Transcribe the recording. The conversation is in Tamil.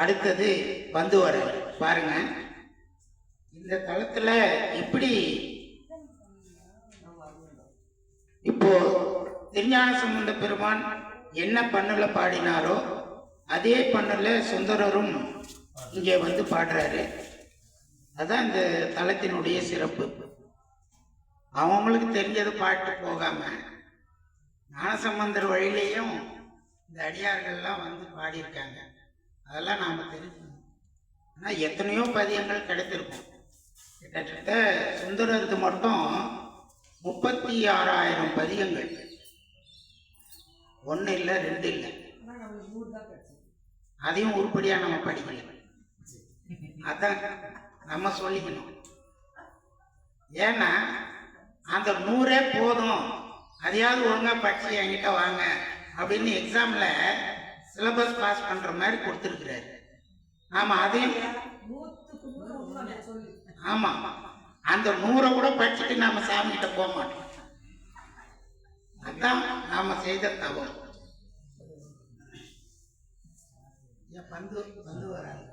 அடுத்தது வந்து வர பாருங்க. இந்த தளத்துல இப்படி இப்போ திருஞான சம்பந்த பெருமான் என்ன பண்ணுல பாடினாரோ அதே பண்ணுல சுந்தரரும் இங்கே வந்து பாடுறாரு. அதான் இந்த தலத்தினுடைய சிறப்பு. அவங்களுக்கு தெரிஞ்சது பாட்டு போகாம ஞானசம்பந்தர் வழியிலையும் இந்த அடியார்கள்லாம் வந்து பாடியிருக்காங்க. அதெல்லாம் நாம தெரிஞ்சுக்கணும். ஆனால் எத்தனையோ பதியங்கள் கிடைத்திருக்கும். கிட்டத்தட்ட சுந்தரருக்கு மட்டும் 36,000 பதியங்கள். 1 இல்லை 2 இல்லை. அதையும் உருப்படியா நம்ம படிக்கல. அதான் நம்ம சொல்லிக்கணும். ஏன்னா அந்த 100 போதும், அதையாவது ஒழுங்கா படிச்சு என்கிட்ட வாங்க அப்படின்னு எக்ஸாம்ல சிலபஸ் பாஸ் பண்ற மாதிரி கொடுத்துருக்கிறாரு. ஆமா, அதையும் ஆமா, அந்த 100 கூட படிச்சுட்டு நாம சாமி கிட்ட போக மாட்டோம். அதான் நாம செய்த தவறு. பந்து வராது.